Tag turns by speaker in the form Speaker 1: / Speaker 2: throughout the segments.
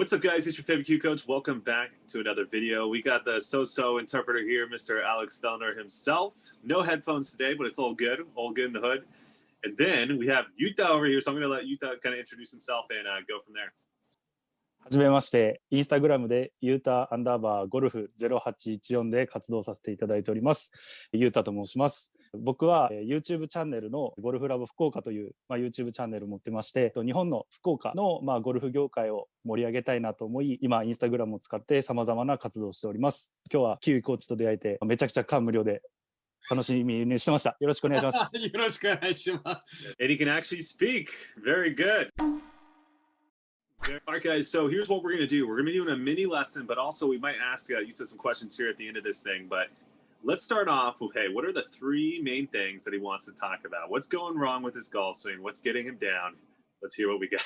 Speaker 1: What's up, guys? It's your favorite Q coach. Welcome back to another video. We got the so-so interpreter here, Mr. Alex Fellner himself. No headphones today, but it's all good in the hood. And then we have Yuta over here, so I'm going to let Yuta kind of introduce himself and go from there.
Speaker 2: はじめまして、インスタグラムでユータ_ゴルフ0814で活動させていただいております。ユータと申します。僕は YouTube チャンネルのゴルフラボ福岡という、YouTube チャンネルを持ってまして、日本の福岡の、ゴルフ業界を盛り上げたいなと思い、今インスタグラムを使って様々な活動をしております。今日はキウイコーチと出会えてめちゃくちゃ感無量で楽しみにしてました。よろしくお願いします。
Speaker 3: よろしくお願いします。
Speaker 1: And he can actually speak. Very good. All right, guys, so here's what we're going to do. We're going to be doing a mini lesson, but also we might ask Yuta some questions here at the end of this thing. But let's start off with, hey, what are the three main things that he wants to talk about? What's going wrong with his golf swing? What's getting him down? Let's hear what we got.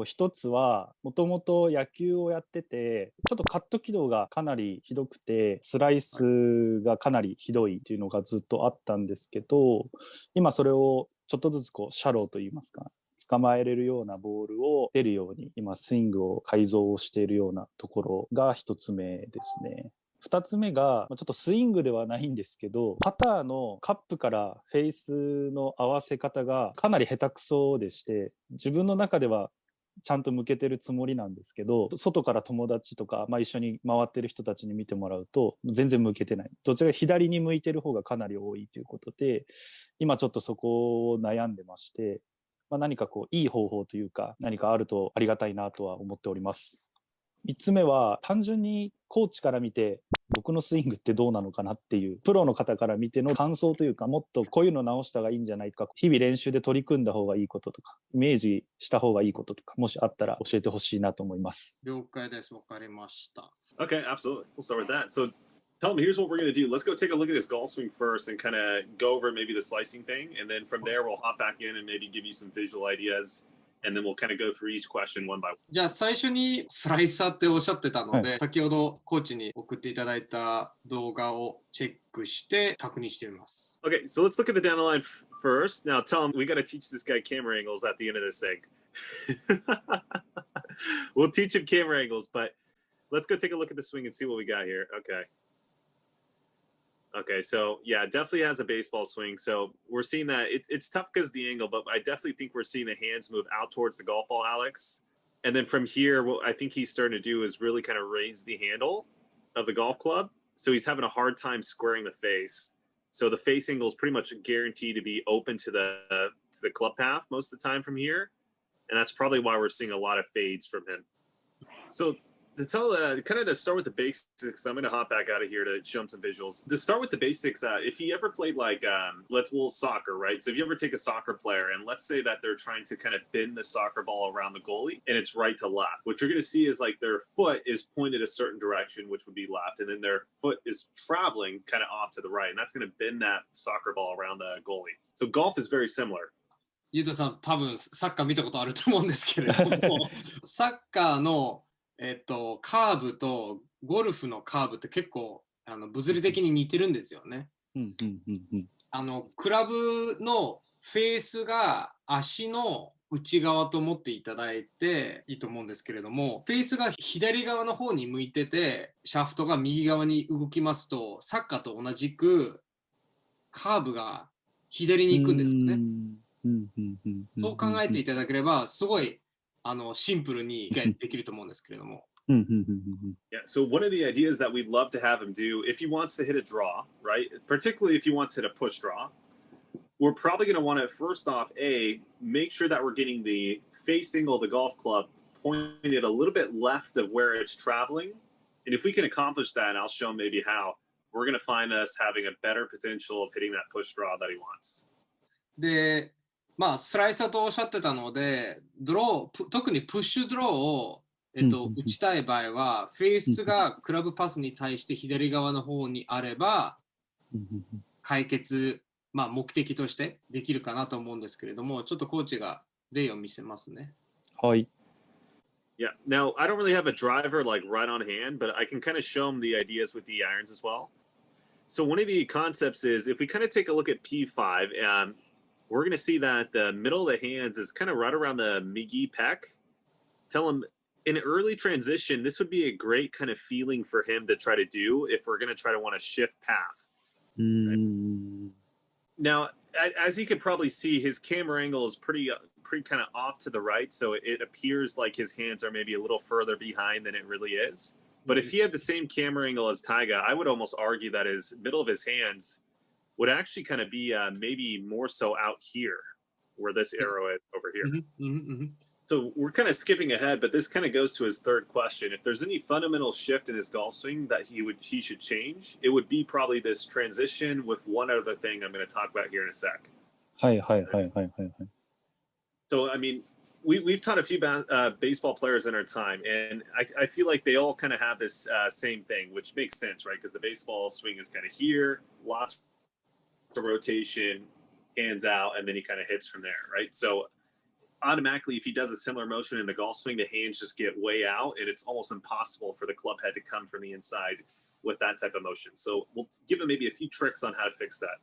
Speaker 2: 一つはもともと野球をやっててちょっとカット軌道がかなりひどくてスライスがかなりひどいっていうのがずっとあったんですけど、今それをちょっとずつシャローといいますか捕まえれるようなボールを出るように今スイングを改造しているようなところが一つ目ですね。二つ目がちょっとスイングではないんですけど、パターのカップからフェイスの合わせ方がかなり下手くそでして、自分の中ではちゃんと向けてるつもりなんですけど、外から友達とか、一緒に回ってる人たちに見てもらうと全然向けてない。どちらか左に向いてる方がかなり多いということで、今ちょっとそこを悩んでまして、何かいい方法というか何かあるとありがたいなとは思っております。3つ目は単純にコーチから見て僕のスイングってどうなのかなっていうプロの方から見ての感想というか、もっとこういうの直した方がいいんじゃないか、日々練習で取り組んだ方がいいこととかイメージした方がいいこととかもしあったら教えてほしいなと思います。
Speaker 3: 了解です。わかりました。
Speaker 1: Okay, absolutely. We'll start with that. So tell me, here's what we're going to do. Let's go take a look at his golf swing first and kind of go over maybe the slicing thing. And then from there, we'll hop back in and maybe give you some visual ideas. And then we'll kind of go through each question one by one.
Speaker 3: じゃあ最初にスライサーっておっしゃってたので、先ほどコーチに送っていただいた動画をチェックして確認してみます。
Speaker 1: Okay, so let's look at the down the line first. Now tell him we got to teach this guy camera angles at the end of this thing. We'll teach him camera angles, but let's go take a look at the swing and see what we got here. Okay, so yeah, definitely has a baseball swing. So we're seeing that it's tough because of the angle, but I definitely think we're seeing the hands move out towards the golf ball, Alex. And then from here, what I think he's starting to do is really kind of raise the handle of the golf club. So he's having a hard time squaring the face. So the face angle is pretty much guaranteed to be open to the club path most of the time from here. And that's probably why we're seeing a lot of fades from him. So to tell kind of to start with the basics, I'm going to hop back out of here to show him some visuals. To start with the basics, if you ever played like soccer, right? So if you ever take a soccer player and let's say that they're trying to kind of bend the soccer ball around the goalie and it's right to left, what you're going to see is like their foot is pointed a certain direction, which would be left, and then their foot is traveling kind of off to the right, and that's going to bend that soccer ball around the goalie. So golf is very similar.
Speaker 3: ゆうたさん多分サッカー見たことあると思うんですけれどもサッカーのカーブとゴルフのカーブって結構物理的に似てるんですよね。クラブのフェースが足の内側と思っていただいていいと思うんですけれども、フェースが左側の方に向いててシャフトが右側に動きますと、サッカーと同じくカーブが左に行くんですよね。そう考えていただければすごいシンプルに理解できると思うんですけれども。
Speaker 1: Yeah, so one of the ideas that we'd love to have him do, if he wants to hit a draw, right? Particularly if he wants to hit a push draw, we're probably going to want to first off, make sure that we're getting the face angle of the golf club pointed a little bit left of where it's traveling. And if we can accomplish that, and I'll show him maybe how, we're going to find us having a better potential of hitting that push draw that he wants.
Speaker 3: でスライサーとおっしゃってたので、特にプッシュドローを、打ちたい場合は、フェースがクラブパスに対して左側の方にあれば、解決、目的としてできるかなと思うんですけれども、ちょっとコーチが例を見せますね。
Speaker 2: はい。
Speaker 1: Yeah, now I don't really have a driver like right on hand, but I can kind of show them the ideas with the irons as well. So one of the concepts is if we kind of take a look at P5, we're going to see that the middle of the hands is kind of right around the migi pec. Tell him In early transition, this would be a great kind of feeling for him to try to do if we're going to try to want to shift path. Now, as you could probably see, his camera angle is pretty kind of off to the right, so it appears like his hands are maybe a little further behind than it really is. But if he had the same camera angle as Taiga, I would almost argue that his middle of his hands would actually kind of be maybe more so out here, where this arrow is over here. So we're kind of skipping ahead, but this kind of goes to his third question. If there's any fundamental shift in his golf swing that he should change, it would be probably this transition with one other thing I'm going to talk about here in a sec. So, I mean, we've taught a few baseball players in our time, and I feel like they all kind of have this same thing, which makes sense, right? Because the baseball swing is kind of here, lots of rotation, hands out, and then he kind of hits from there, right? So automatically, if he does a similar motion in the golf swing, the hands just get way out, and it's almost impossible for the club head to come from the inside with that type of motion. So we'll give him maybe a few tricks on how to fix that.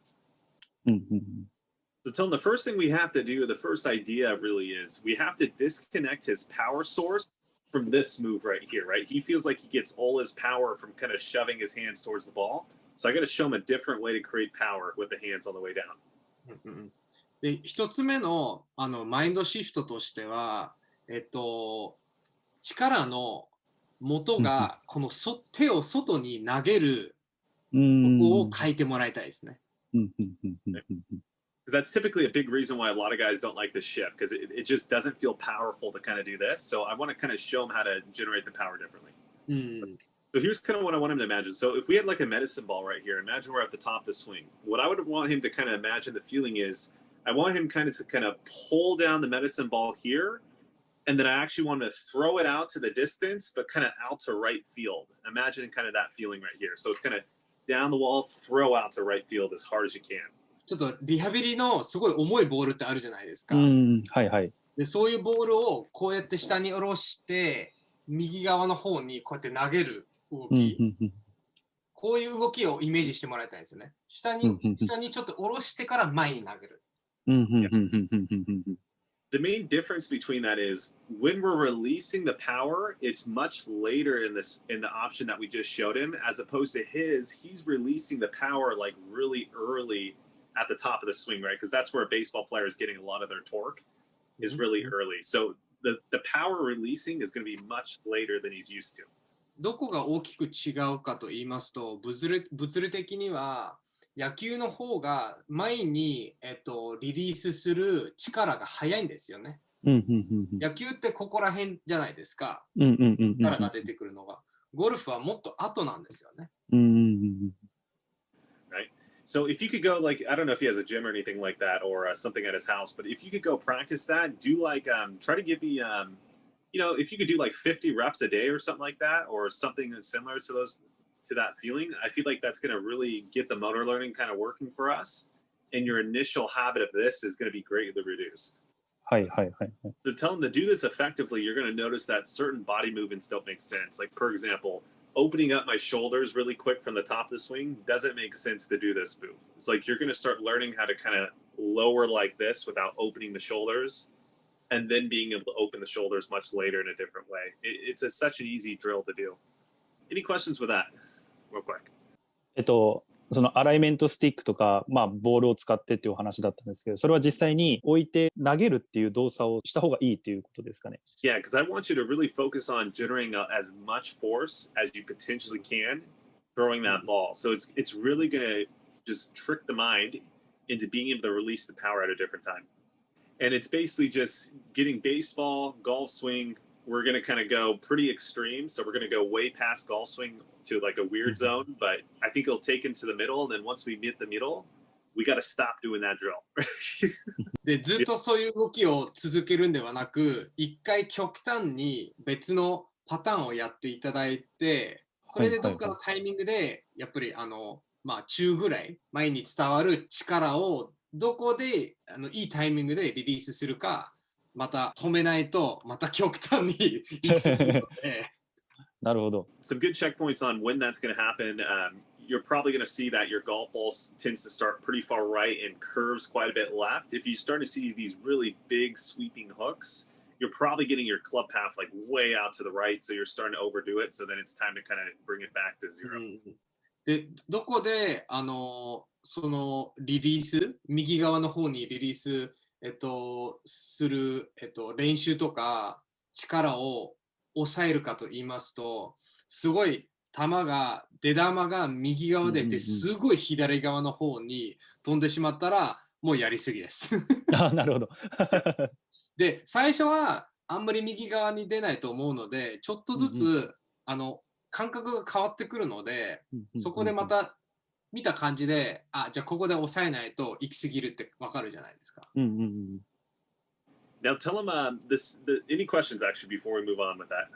Speaker 1: So tell him the first thing we have to do, the first idea really is we have to disconnect his power source from this move right here, right? He feels like he gets all his power from kind of shoving his hands towards the ball. So I got to show him a different way to create power with the hands on the way down.
Speaker 3: で、一つ目の、マインドシフトとしては、力の元がこの手を外に投げるここを変えてもらいたいですね。
Speaker 1: Because that's typically a big reason why a lot of guys don't like this shift, because it just doesn't feel powerful to kind of do this. So I want to kind of show him how to generate the power differently. So here's kind of what I want him to imagine. So if we had like a medicine ball right here, imagine we're at the top of the swing. What I would want him to kind of imagine the feeling is, I want him kind of to pull down the medicine ball here, and then I actually want him to throw it out to the distance, but kind of out to right field. Imagine kind of that feeling right here. So it's kind of down the wall, throw out to right field as hard as you can.
Speaker 3: ちょっとリハビリのすごい重いボールってあるじゃないですか。で、そういうボールをこうやって下に下ろして、右側の方にこうやって投げる動き。こういう動きをイメージしてもらいたいんですよね。下にちょっと下ろしてから前に投げる。
Speaker 1: The main difference between that is when we're releasing the power, it's much later in the option that we just showed him, as opposed to he's releasing the power like really early at the top of the swing, right? Because that's where a baseball player is getting a lot of their torque, is really early. So the power releasing is going to be much later than he's used to.
Speaker 3: どこが大きく違うかと言いますと、物理的には野球の方が前に、リリースする力が速いんですよね。野球ってここら辺じゃないですか。力が出てくるのが。ゴルフはもっと後なんですよね。
Speaker 1: Right. So if you could go like, I don't know if he has a gym or anything like that, or something at his house, but if you could go practice that, do like, try to give me, if you could do like 50 reps a day or something like that, or something that's similar to that feeling, I feel like that's going to really get the motor learning kind of working for us. And your initial habit of this is going to be greatly reduced. So tell them to do this effectively, you're going to notice that certain body movements don't make sense. Like, for example, opening up my shoulders really quick from the top of the swing doesn't make sense to do this move. It's like you're going to start learning how to kind of lower like this without opening the shoulders, and then being able to open the shoulders much later in a different way. It's such an easy drill to do. Any questions with that? Real quick.
Speaker 2: そのアライメントスティックとか、ボールを使ってっていうお話だったんですけど、それは実際に置いて投げるっていう動作をした方がいいっていうことですかね。
Speaker 1: Yeah, because I want you to really focus on generating as much force as you potentially can throwing that ball. So it's really going to just trick the mind into being able to release the power at a different time. And it's basically just getting baseball, golf swing. We're going to kind of go pretty extreme. So we're going to go way past golf swing to like a weird zone, but I think it'll take him to the middle. And then once we meet the middle, we got to stop doing that drill.
Speaker 3: で、ずっとそういう動きを続けるんではなく、一回極端に別のパターンをやっていただいて、それでどっかのタイミングで、やっぱり中ぐらい前に伝わる力をどこでいいタイミングでリリースするか、また止めないとまた極端に行き過ぎるので。
Speaker 2: なるほど。
Speaker 1: Some good checkpoints on when that's going to happen. You're probably going to see that your golf ball tends to start pretty far right and curves quite a bit left. If you start to see these really big sweeping hooks, you're probably getting your club path like way out to the right, so you're starting to overdo it. So then it's time to kind of bring it back to zero.
Speaker 3: で、どこでそのリリース、右側の方にリリース、する、練習とか力を抑えるかと言いますと、すごい出玉が右側で出て、すごい左側の方に飛んでしまったら、もうやりすぎです。
Speaker 2: あ、なるほど。
Speaker 3: で、最初はあんまり右側に出ないと思うので、ちょっとずつ、感覚が変わってくるので、そこでまた見た感じで、あ、じゃあここで抑えないと行き過ぎるってわかるじゃないですか。
Speaker 1: Now tell him any questions actually before we move on with that.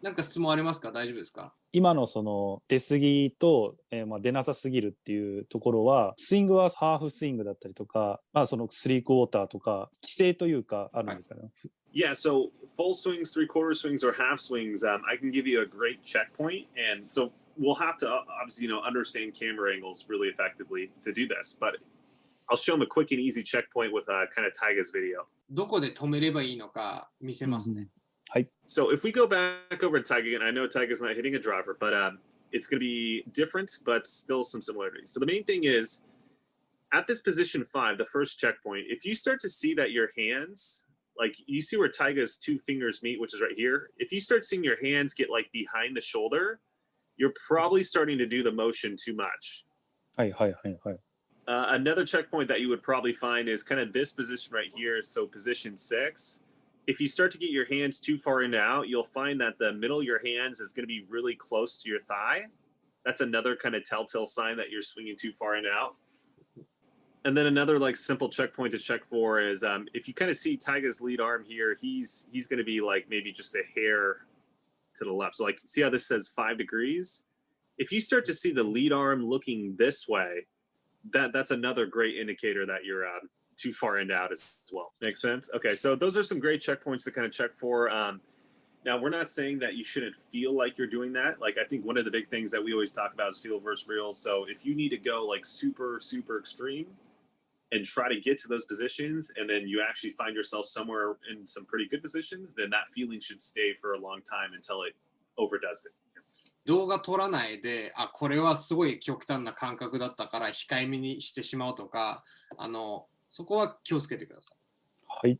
Speaker 3: なんか質問ありますか？大丈夫ですか？
Speaker 2: 今のその出過ぎと、出なさすぎるっていうところは、スイングはハーフスイングだったりとか、そのスリークォーターとか、規制というかあるんですかね。
Speaker 1: Yeah, so full swings, three-quarter swings, or half swings, I can give you a great checkpoint. And so we'll have to obviously, understand camera angles really effectively to do this. But I'll show them a quick and easy checkpoint with kind of Taiga's video.
Speaker 3: どこで止めればいいのか見せますね。
Speaker 1: So if we go back over to Taiga again, I know Taiga's not hitting a driver, but it's going to be different, but still some similarities. So the main thing is, at this position 5, the first checkpoint, if you start to see that your hands, like you see where Taiga's 2 fingers meet, which is right here, if you start seeing your hands get like behind the shoulder, you're probably starting to do the motion too much. Another checkpoint that you would probably find is kind of this position right here, so position 6. If you start to get your hands too far in and out, you'll find that the middle of your hands is going to be really close to your thigh. That's another kind of telltale sign that you're swinging too far in and out. And then another like simple checkpoint to check for is if you kind of see Taiga's lead arm here, he's going to be like maybe just a hair to the left. So like see how this says 5 degrees? If you start to see the lead arm looking this way, that's another great indicator that you're too far in and out as well. Makes sense? Okay, so those are some great checkpoints to kind of check for. Now, we're not saying that you shouldn't feel like you're doing that. Like, I think one of the big things that we always talk about is feel versus real. So if you need to go like super, super extreme and try to get to those positions, and then you actually find yourself somewhere in some pretty good positions, then that feeling should stay for a long time until it overdoes it.
Speaker 3: 動画撮らないで、これはすごい極端な感覚だったから控えめにしてしまうとか、そこは気をつけてください。
Speaker 2: はい。